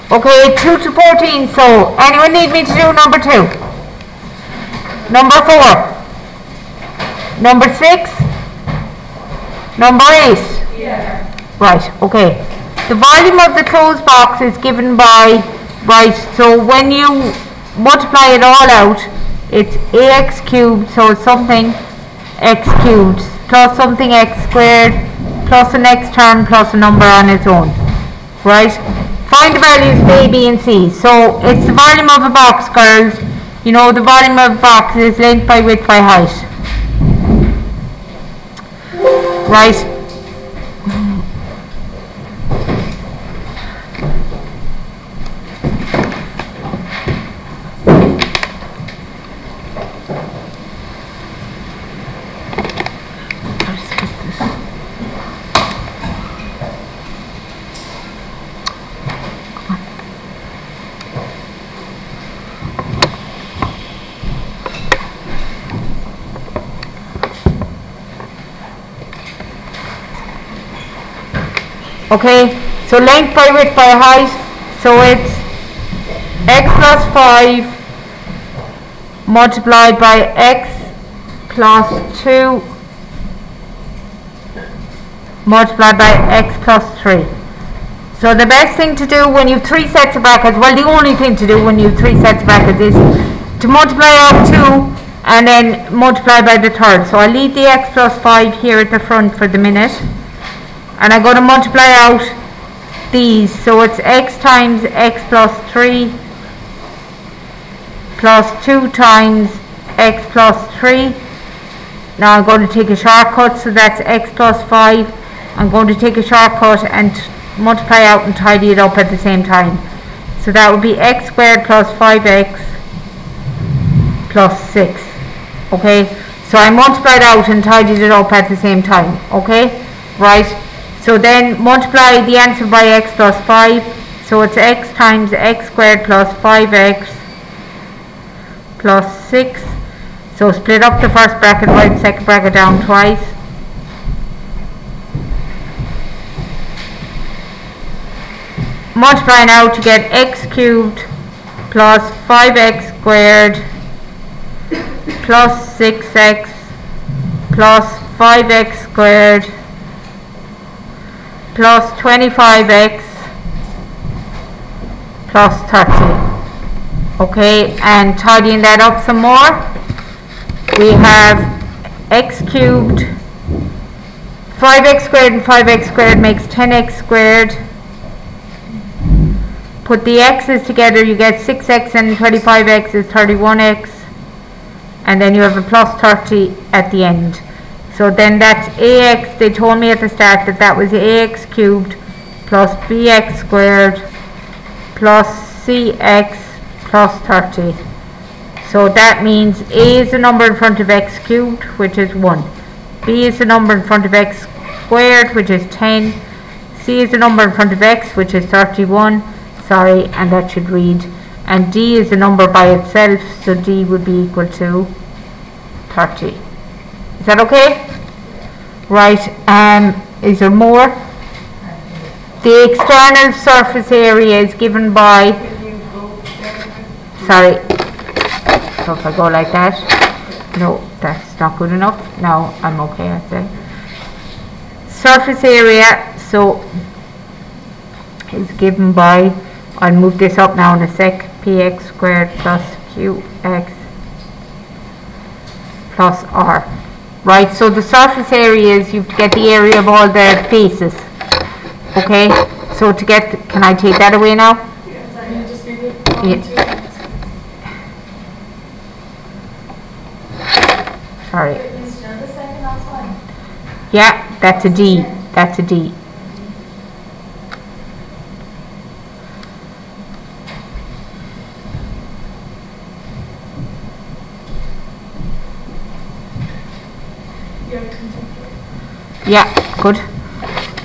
Okay, 2 to 14. So, anyone need me to do number 2? Number 4? Number 6? Number 8? Yeah. Right, okay. The volume of the closed box is given by, right, so when you multiply it all out, it's ax cubed, so it's something x cubed, plus something x squared, plus the next term, plus a number on its own. Right? Find the values of A, B and C. So it's the volume of a box, girls. You know the volume of a box is length by width by height. Right? Okay, so length by width by height, so it's x plus 5 multiplied by x plus 2 multiplied by x plus 3. So the best thing to do when you have 3 sets of brackets, well the only thing to do when you have 3 sets of brackets is to multiply out 2 and then multiply by the third. So I'll leave the x plus 5 here at the front for the minute. And I'm going to multiply out these, so it's x times x plus 3 plus 2 times x plus 3. Now I'm going to take a shortcut, so that's x plus 5. I'm going to take a shortcut and multiply out and tidy it up at the same time. So that would be x squared plus 5x plus 6. Okay, so I multiplied out and tidied it up at the same time. Okay, right. So then multiply the answer by x plus 5. So it's x times x squared plus 5x plus 6. So split up the first bracket, write the second bracket down twice. Multiply now to get x cubed plus 5x squared plus 6x plus 5x squared plus 25x plus 30. Okay, and tidying that up some more, we have x cubed, 5x squared and 5x squared makes 10x squared. Put the x's together, you get 6x and 25x is 31x, and then you have a plus 30 at the end. So then that's ax, they told me at the start that that was ax cubed plus bx squared plus cx plus 30. So that means a is the number in front of x cubed, which is 1. B is the number in front of x squared, which is 10. C is the number in front of x, which is 31. Sorry, and that should read. And D is the number by itself, so D would be equal to 30. Is that okay? Right, is there more? The external surface area is given by, sorry, so if I go like that, no, that's not good enough. Now I'm okay, I say. Surface area, so, is given by, I'll move this up now in a sec, px squared plus qx plus r. Right, so the surface area is, you have to get the area of all the faces. Okay, so to get, can I take that away now? Yeah. Sorry. Yeah, that's a D. That's a D. Yeah, good.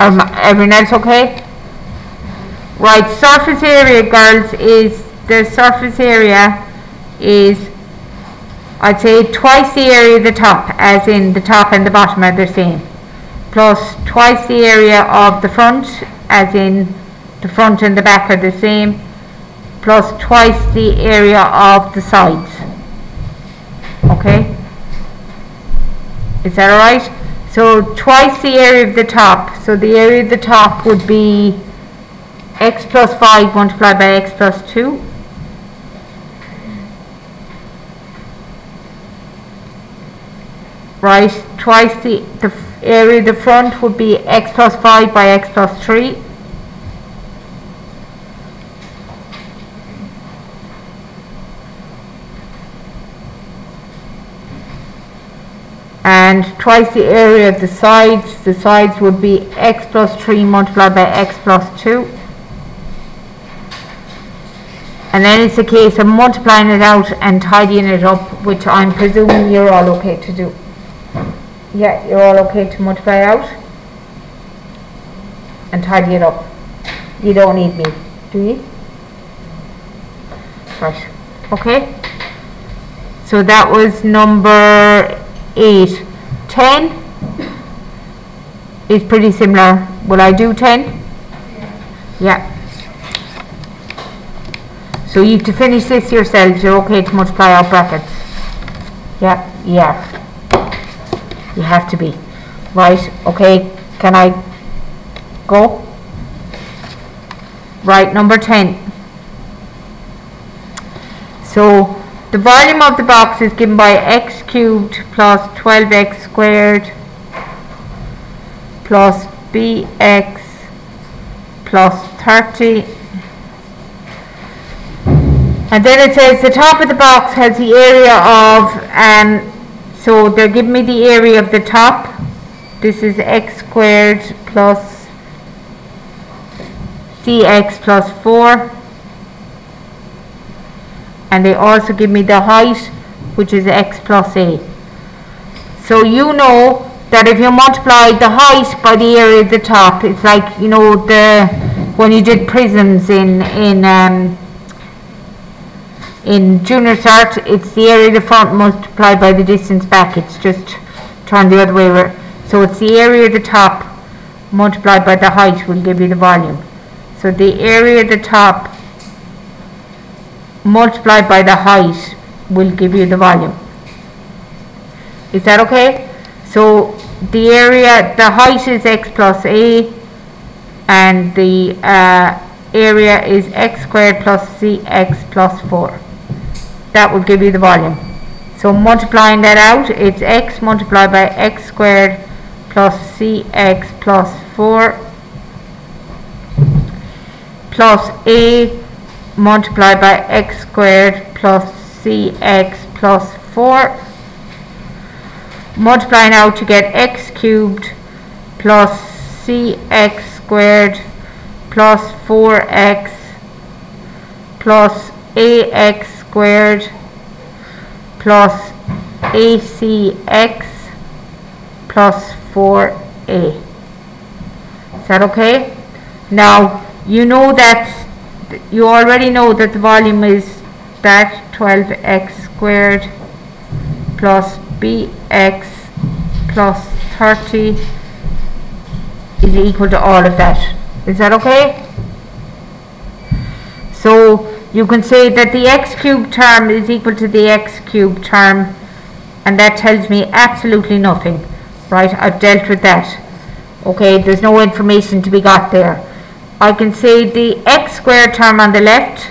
Everyone else okay? Right, surface area, girls, is, the surface area is, I'd say twice the area of the top, as in the top and the bottom are the same, plus twice the area of the front, as in the front and the back are the same, plus twice the area of the sides. Okay, is that alright? So twice the area of the top, so the area of the top would be x plus 5 multiplied by x plus 2. Right, twice the area of the front would be x plus 5 by x plus 3. And twice the area of the sides would be x plus 3 multiplied by x plus 2. And then it's a case of multiplying it out and tidying it up, which I'm presuming you're all okay to do. Yeah, you're all okay to multiply out and tidy it up. You don't need me, do you? Right, okay. So that was number 8. 10 is pretty similar. Will I do 10? Yeah. So you have to finish this yourselves. You're okay to multiply out brackets. Yeah, yeah. You have to be. Right, okay. Can I go? Right, number 10. So the volume of the box is given by x cubed plus 12x squared plus bx plus 30. And then it says the top of the box has the area of, so they're giving me the area of the top. This is x squared plus cx plus 4. And they also give me the height, which is x plus a. So you know that if you multiply the height by the area of the top, it's like, you know, when you did prisms in junior cert, it's the area of the front multiplied by the distance back. It's just turned the other way around. So it's the area of the top multiplied by the height will give you the volume. So the area of the top multiplied by the height will give you the volume. Is that okay? So the area, the height is x plus a, and the area is x squared plus cx plus 4. That will give you the volume. So multiplying that out, it's x multiplied by x squared plus cx plus 4 plus a multiplied by x squared plus cx plus 4. Multiplying out to get x cubed plus cx squared plus 4x plus ax squared plus acx plus 4a. Is that okay? Now you know that, you already know that the volume is that 12x squared plus bx plus 30 is equal to all of that. Is that okay? So you can say that the x cubed term is equal to the x cubed term, and that tells me absolutely nothing. Right, I've dealt with that. Okay, there's no information to be got there. I can say the x squared term on the left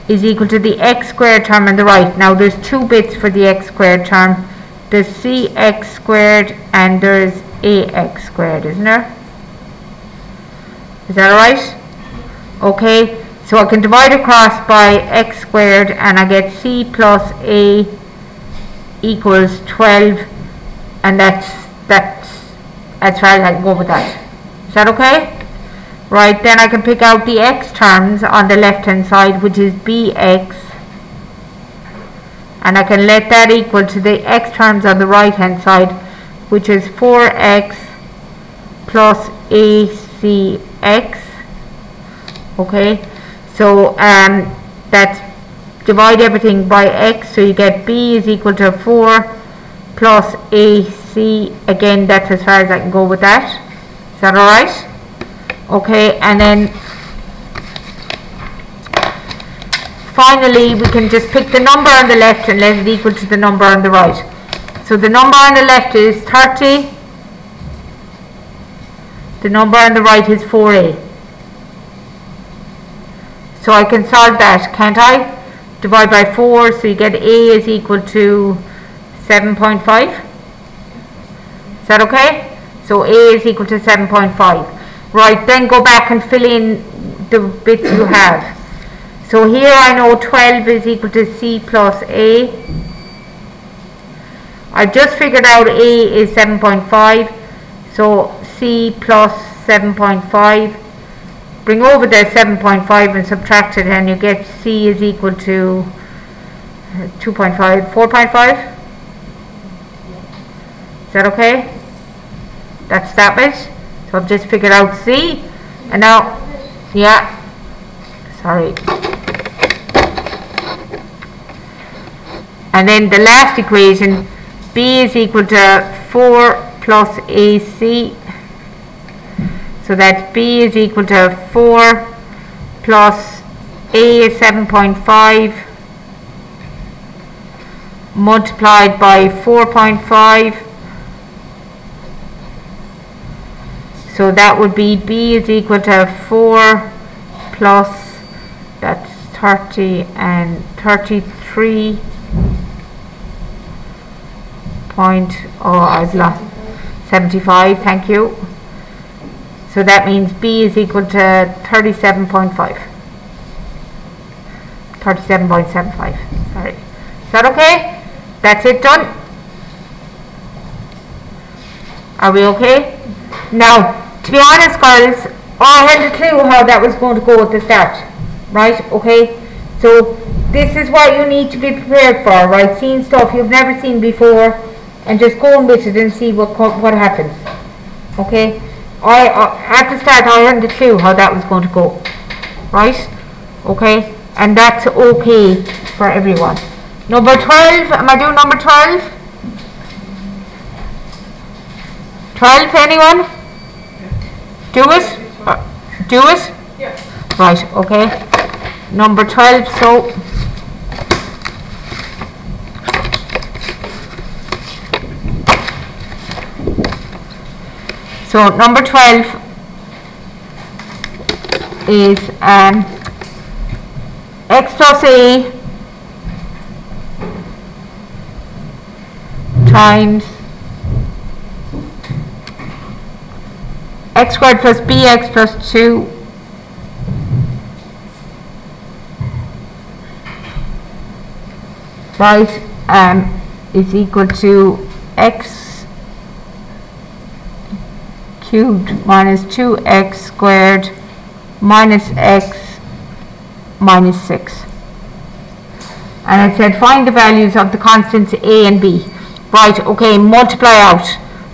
is equal to the x squared term on the right. Now there's two bits for the x squared term. There's cx squared and there's ax squared, isn't there? Is that alright? Okay, so I can divide across by x squared and I get c plus a equals 12, and that's as far as I can go with that. Is that okay? Right, then I can pick out the x terms on the left hand side, which is bx, and I can let that equal to the x terms on the right hand side, which is 4x plus acx. Okay, so that's divide everything by x, so you get b is equal to 4 plus ac. Again, that's as far as I can go with that. Is that alright? Okay, and then finally we can just pick the number on the left and let it equal to the number on the right. So the number on the left is 30, the number on the right is 4a. So I can solve that, can't I? Divide by 4, so you get a is equal to 7.5. Is that okay? So a is equal to 7.5. Right, then go back and fill in the bits you have. So here I know 12 is equal to c plus a. I just figured out a is 7.5. So c plus 7.5. Bring over the 7.5 and subtract it, and you get c is equal to 2.5, 4.5. Is that okay? That's that bit. So I've just figured out c, and now, yeah, sorry. And then the last equation, b is equal to 4 plus ac. So that b is equal to 4 plus a is 7.5 multiplied by 4.5. So that would be b is equal to 4 plus, that's 30 and 33 point, oh I've lost 75, thank you. So that means b is equal to 37.5. 37.75, sorry. Is that okay? That's it, done. Are we okay? Now, to be honest girls, I hadn't a clue how that was going to go at the start. Right, okay? So this is what you need to be prepared for, right? Seeing stuff you've never seen before and just going with it and see what happens. Okay? At the start I hadn't a clue how that was going to go. Right? Okay? And that's okay for everyone. Number 12, am I doing number 12? 12, anyone? Do it? Do it? Yes. Right, okay. Number 12, so number 12 is x plus a times x squared plus bx plus 2 right is equal to x cubed minus 2x squared minus x minus 6. And it said find the values of the constants a and b. Right, okay, multiply out.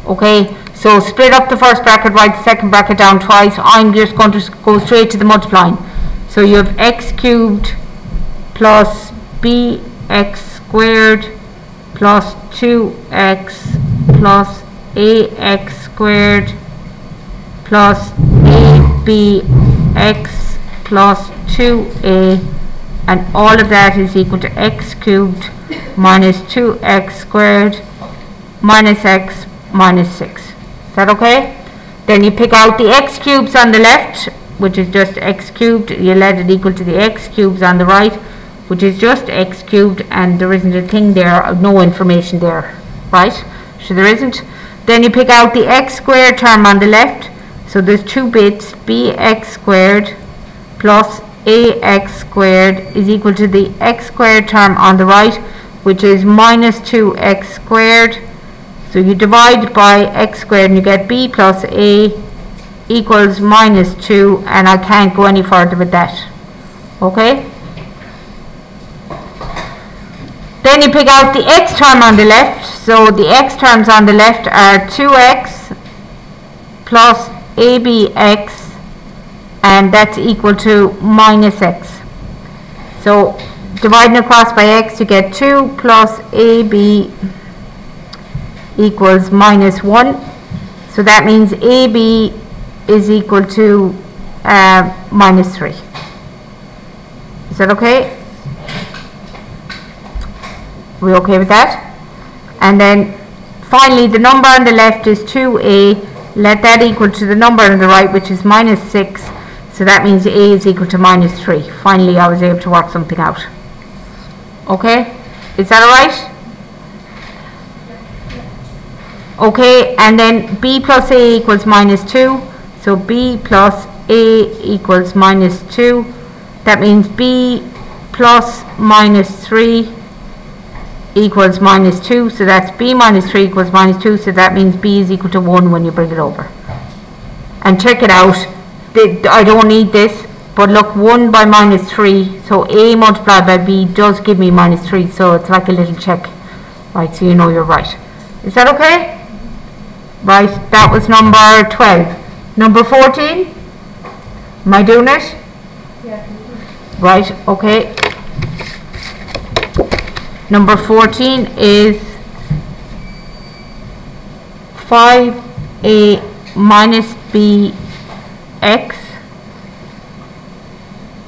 Okay, so split up the first bracket, write the second bracket down twice. I'm just going to go straight to the multiplying. So you have x cubed plus bx squared plus 2x plus ax squared plus abx plus 2a, and all of that is equal to x cubed minus 2x squared minus x minus 6. Is that okay? Then you pick out the x cubes on the left, which is just x cubed. You let it equal to the x cubes on the right, which is just x cubed, and there isn't a thing there, no information there, right? So there isn't. Then you pick out the x squared term on the left. So there's two bits, bx squared plus ax squared is equal to the x squared term on the right, which is minus 2x squared. So you divide by x squared and you get b plus a equals minus 2, and I can't go any further with that. Okay? Then you pick out the x term on the left. So the x terms on the left are 2x plus abx, and that's equal to minus x. So dividing across by x, you get 2 plus ab equals minus 1. So that means ab is equal to minus 3. Is that okay? We okay with that? And then finally the number on the left is 2a. Let that equal to the number on the right, which is minus 6. So that means a is equal to minus 3. Finally I was able to work something out. Okay? Is that alright? Okay, and then b plus a equals minus 2. So b plus a equals minus 2. That means b plus minus 3 equals minus 2. So that's b minus 3 equals minus 2. So that means b is equal to 1 when you bring it over. And check it out. I don't need this, but look, 1 by minus 3. So a multiplied by b does give me minus 3. So it's like a little check. Right, so you know you're right. Is that okay? Right, that was number 12. Number 14? Am I doing it? Yeah. Right, okay. Number 14 is 5a minus b x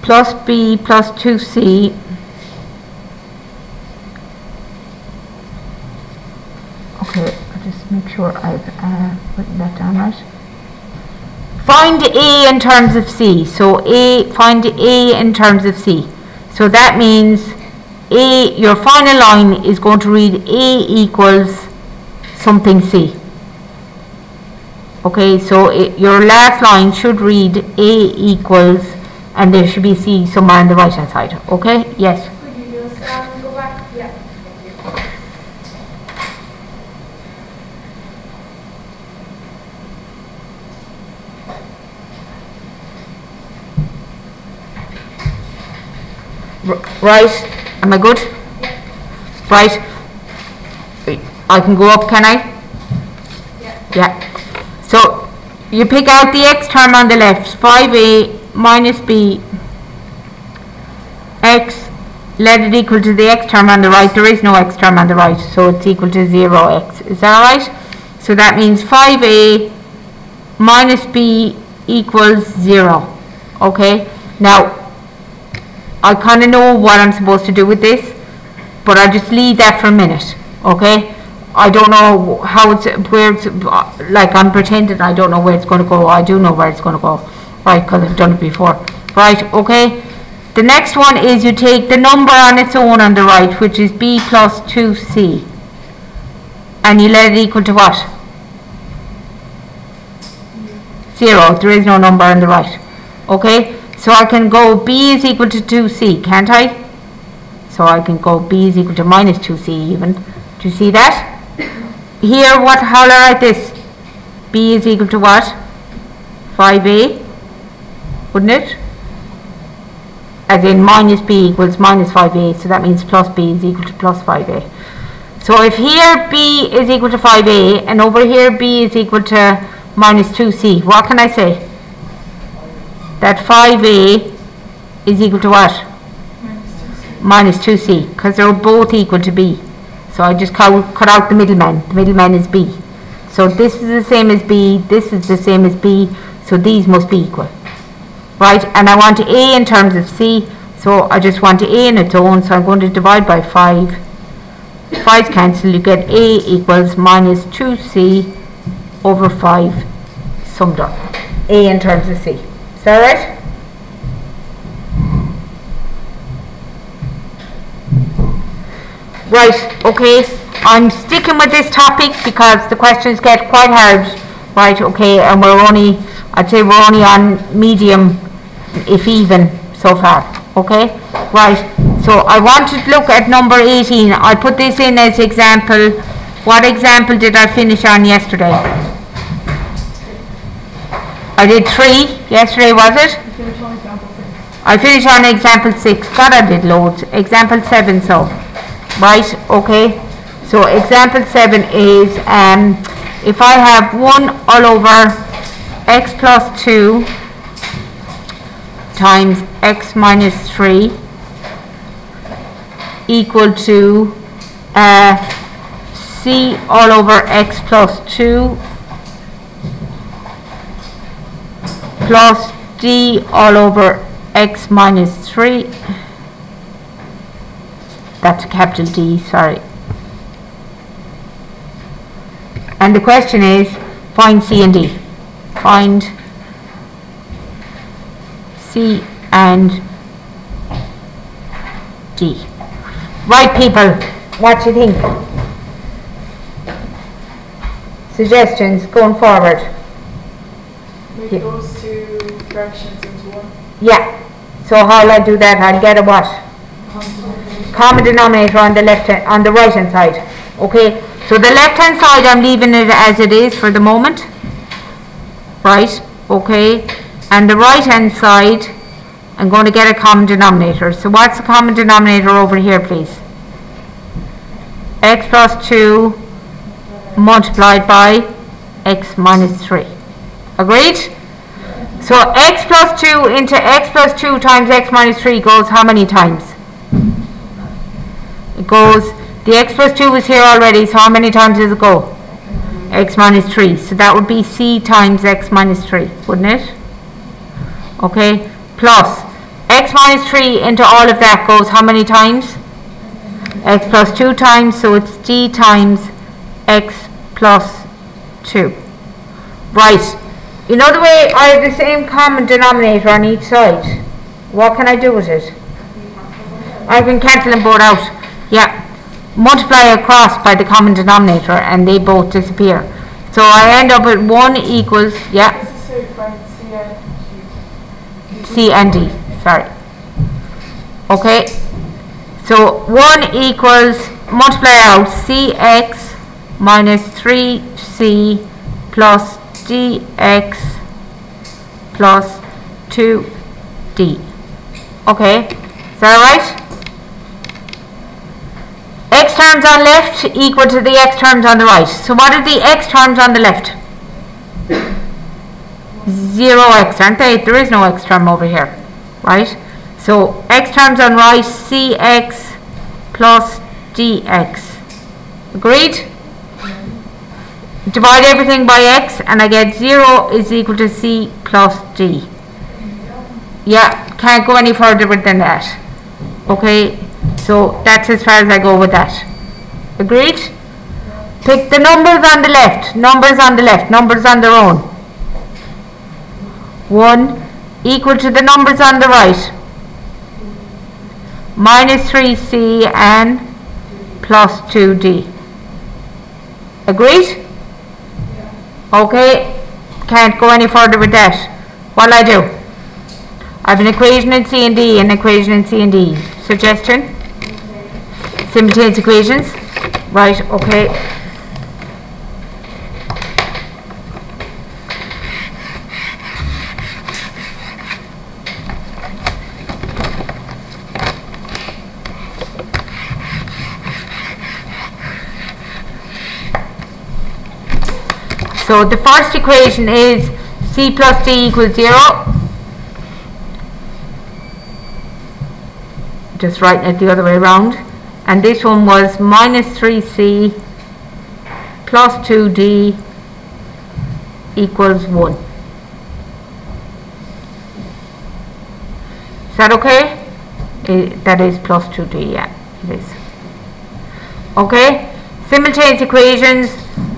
plus b plus 2c okay, I'll just make sure I've written that down right. Find a in terms of c. So find a in terms of c. So that means a, your final line is going to read a equals something c. Okay, so your last line should read a equals, and there should be c somewhere on the right hand side. Okay, yes. Could you just go back? Yeah. Right, am I good? Yeah. Right, I can go up, can I? Yeah. Yeah. So you pick out the x term on the left, 5a minus b x, let it equal to the x term on the right. There is no x term on the right, so it's equal to 0x. Is that alright? So that means 5a minus b equals 0. Okay, now I kind of know what I'm supposed to do with this, but I'll just leave that for a minute. Okay, I don't know how it's, where it's, like I'm pretending I don't know where it's going to go. I do know where it's going to go, right, because I've done it before. Right, okay. The next one is you take the number on its own on the right, which is b plus 2c, and you let it equal to what? 0. There is no number on the right. Okay, so I can go b is equal to 2c, can't I? So I can go b is equal to minus 2c even. Do you see that? Here, how will I write this? B is equal to what? 5a, wouldn't it? As in minus b equals minus 5a, so that means plus b is equal to plus 5a. So if here b is equal to 5a, and over here b is equal to minus 2c, what can I say? That 5a is equal to what? Minus 2c, because they're both equal to b. So I just cut out the middleman. The middleman is b. So this is the same as b, this is the same as b, so these must be equal. Right, and I want a in terms of c, so I just want a in its own, so I'm going to divide by 5. 5's cancel, you get a equals minus 2c over 5 summed up. A in terms of c. Is that right? Right, okay, I'm sticking with this topic because the questions get quite hard. Right, okay, and I'd say we're only on medium, if even, so far. Okay, right, so I want to look at number 18. I put this in as example. What example did I finish on yesterday? I did 3 yesterday, was it? I finished on example 6. God, I did loads. Example 7, so. Right, okay, so example 7 is if I have 1 all over x plus 2 times x minus 3 equal to c all over x plus 2 plus d all over x minus 3. That's a capital D, sorry. And the question is, find C and D. Find C and D. Right, people, what do you think? Suggestions going forward? Move those two fractions into one. Yeah. So how will I do that? I'll get a what? Common denominator on the left hand, on the right hand side. Okay. So the left hand side I'm leaving it as it is for the moment. Right. Okay. And the right hand side I'm going to get a common denominator. So what's the common denominator over here, please? X plus 2 multiplied by x minus 3. Agreed? So x plus 2 into x plus 2 times x minus 3 goes how many times? It goes, the x plus 2 is here already, so how many times does it go? X minus 3. So that would be c times x minus 3, wouldn't it? Okay, plus x minus 3 into all of that goes how many times? X plus 2 times, so it's d times x plus 2. Right, you know the way I have the same common denominator on each side? What can I do with it? I can cancel them both out. Yeah, multiply across by the common denominator and they both disappear. So I end up with 1 equals, yeah, C and D, sorry. Okay, so 1 equals, multiply out cx minus 3c plus dx plus 2d. Okay, is that right? X terms on left equal to the x terms on the right. So what are the x terms on the left? 0x, aren't they? There is no x term over here, right? So x terms on right, cx plus dx. Agreed? Divide everything by x and I get 0 is equal to c plus d. Yeah, can't go any further than that. Okay, so that's as far as I go with that. Agreed? Pick the numbers on the left, numbers on the left, numbers on their own. 1 equal to the numbers on the right. Minus 3c and plus 2d. Agreed? Okay, can't go any further with that. What'll I do? I have an equation in C and D and an equation in C and D. Suggestion? Simultaneous equations? Right, okay. So the first equation is c plus d equals 0. Just writing it the other way around. And this one was minus 3c plus 2d equals 1. Is that okay? That is plus 2d, yeah, it is. Okay, simultaneous equations.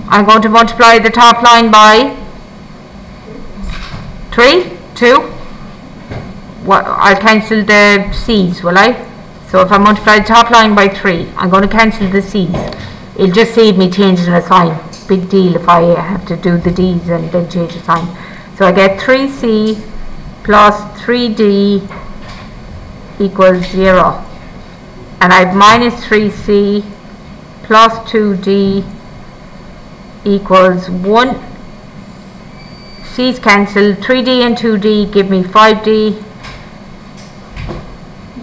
I'm going to multiply the top line by 3, 2. Well, I'll cancel the c's, will I? So if I multiply the top line by 3, I'm going to cancel the c's. It'll just save me changing a sign. Big deal if I have to do the d's and then change the sign. So I get 3c plus 3d equals 0. And I have minus 3c plus 2d equals 1. C's cancelled. 3d and 2d give me 5d.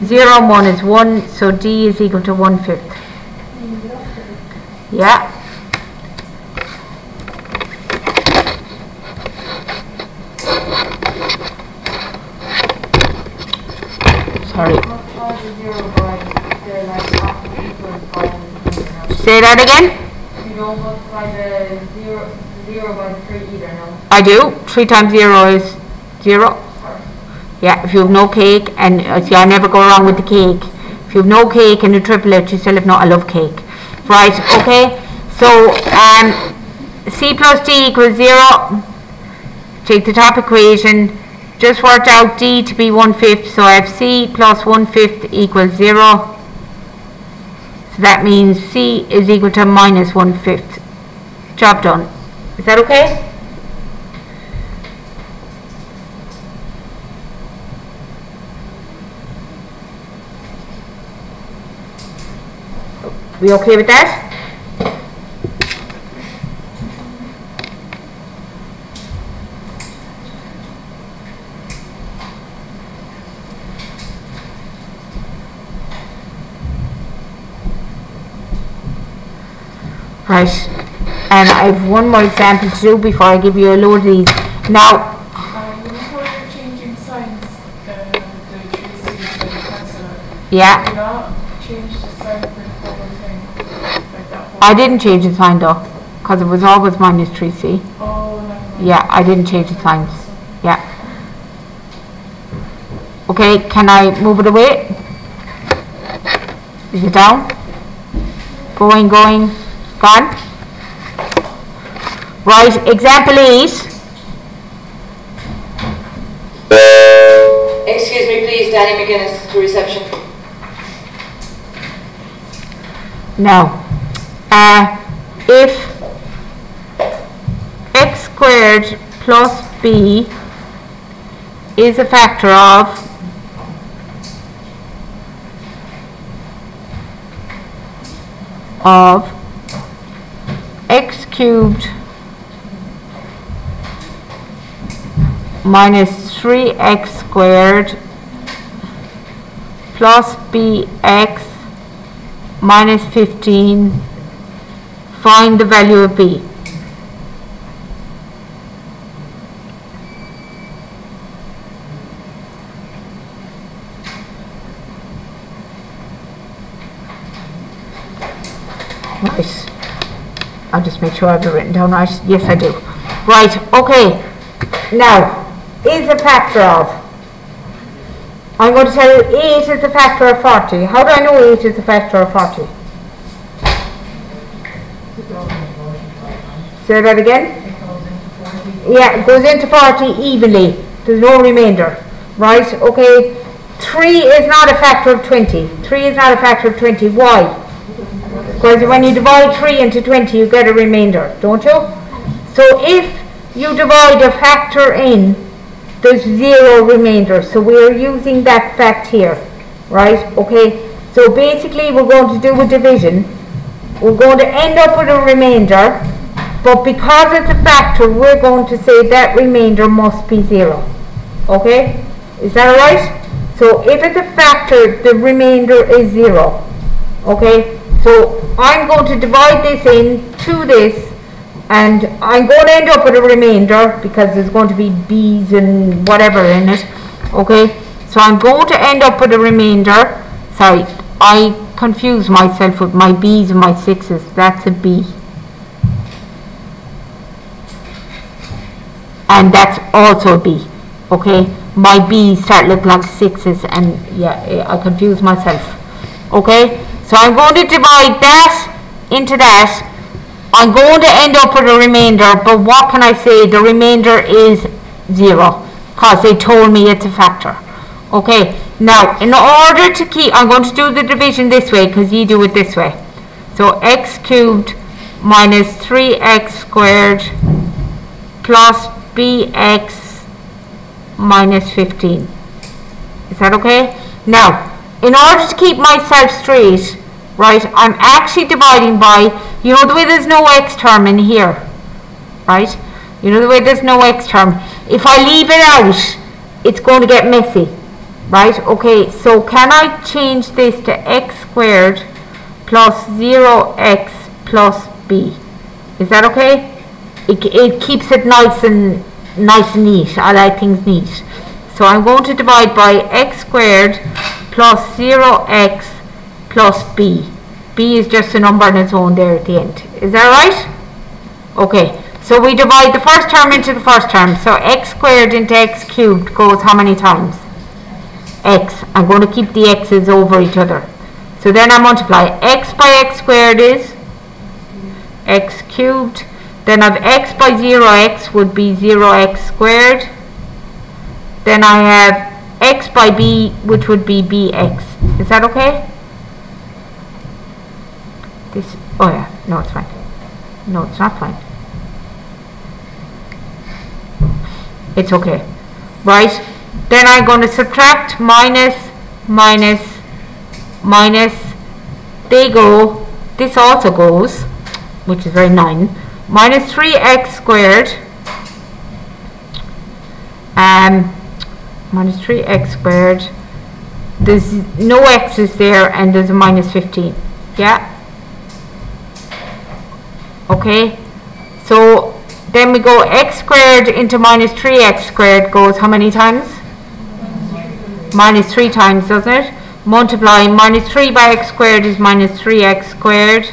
0 and 1 is 1, so d is equal to 1/5. Yeah. Sorry. Say that again? You don't multiply the 0 by 3 either, no? I do. 3 times 0 is 0. Yeah, if you have no cake, and see, I never go wrong with the cake. If you have no cake and a triplet, you still have no, I love cake. Right, okay. So, c plus d equals 0. Take the top equation, just worked out d to be 1/5, so I have c plus 1/5 equals 0. So that means c is equal to minus 1/5. Job done. Is that okay? We okay with that? Right, and I have one more example to do before I give you a load of these. Now, you know how you're changing signs, the 3C for the cancel? yeah. Do not change the sign for the whole thing, like that whole I didn't change the sign though, because it was always minus 3c. Oh, never mind. Yeah, I didn't change the signs. Yeah. Okay, can I move it away? Is it down? Going, gone? Right, example 8. Excuse me, please, Danny McGuinness to reception. Now, if x squared plus b is a factor of x cubed minus 3x squared plus bx minus 15, find the value of b. Right, I'll just make sure I have it written down right. Yes, I do. Right, okay. Now, is a factor of, I'm going to tell you 8 is a factor of 40. How do I know 8 is a factor of 40? Say that again? Yeah, it goes into 40 evenly. There's no remainder. Right, okay. 3 is not a factor of 20. 3 is not a factor of 20. Why? Because when you divide 3 into 20, you get a remainder, don't you? So if you divide a factor in, there's 0 remainder. So we're using that fact here, right? Okay, so basically we're going to do a division. We're going to end up with a remainder, but because it's a factor, we're going to say that remainder must be 0. Okay, is that alright? So if it's a factor, the remainder is 0. Okay, so I'm going to divide this into this, and I'm going to end up with a remainder because there's going to be b's and whatever in it. Okay, so I'm going to end up with a remainder. Sorry, I confuse myself with my b's and my 6's. That's a b. And that's also a b. Okay, my b's start looking like 6's, and yeah, I confuse myself. Okay, so I'm going to divide that into that. I'm going to end up with a remainder, but what can I say? The remainder is 0 because they told me it's a factor. Okay, now in order to keep, I'm going to do the division this way because you do it this way. So x cubed minus 3x squared plus bx minus 15. Is that okay? Now, in order to keep myself straight, right, I'm actually dividing by, you know the way there's no x term in here, right? You know the way there's no x term. If I leave it out, it's going to get messy, right? Okay, so can I change this to x squared plus 0x plus b? Is that okay? It keeps it nice and neat. I like things neat. So I'm going to divide by x squared plus 0x plus b. B is just a number on its own there at the end. Is that right? Okay, so we divide the first term into the first term. So x squared into x cubed goes how many times? X. I'm going to keep the x's over each other. So then I multiply x by x squared is x cubed Then I have x by 0x would be 0x squared. Then I have x by b, which would be bx. Is that okay? This, oh yeah, no, it's fine. No, it's not fine. It's okay. Right, then I'm going to subtract minus, they go, this also goes, which is very 9, minus 3x squared, minus 3x squared, there's no x's there, and there's a minus 15, yeah? Okay, so then we go x squared into minus 3x squared goes how many times? Minus 3 times, doesn't it? Multiply minus 3 by x squared is minus 3x squared.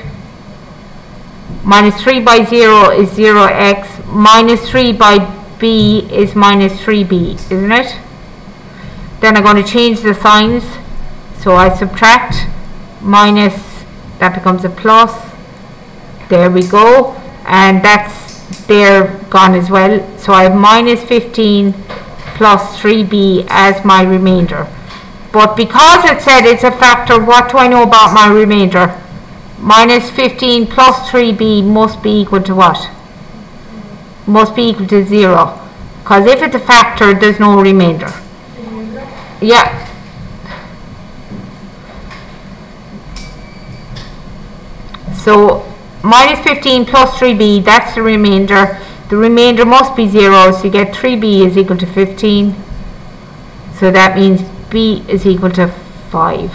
Minus 3 by 0 is 0x. Minus 3 by b is minus 3b, isn't it? Then I'm going to change the signs. So I subtract minus, that becomes a plus. There we go. And that's there gone as well. So I have minus 15 plus 3b as my remainder. But because it said it's a factor, what do I know about my remainder? Minus 15 plus 3b must be equal to what? Must be equal to 0. Because if it's a factor, there's no remainder. Yeah. So minus 15 plus 3b, that's the remainder. The remainder must be 0, so you get 3b is equal to 15. So that means b is equal to 5.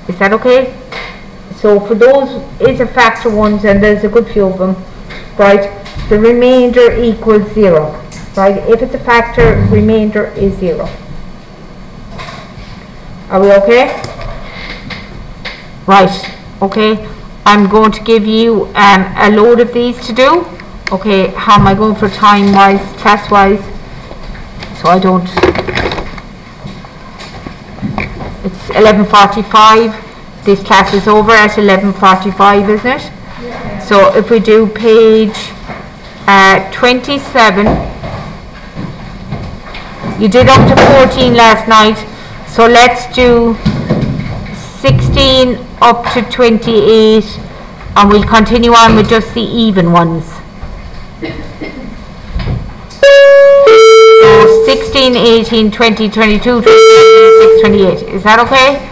Is that okay? So for those is a factor ones, and there's a good few of them, right? The remainder equals 0, right? If it's a factor, remainder is 0. Are we okay? Right, okay. I'm going to give you a load of these to do. Okay, how am I going for time-wise, class-wise? So I don't... It's 11:45. This class is over at 11:45, isn't it? Yeah. So if we do page 27, you did up to 14 last night, so let's do 16 up to 28, and we'll continue on with just the even ones. So 16, 18, 20, 22, 23, 26, 28. Is that okay?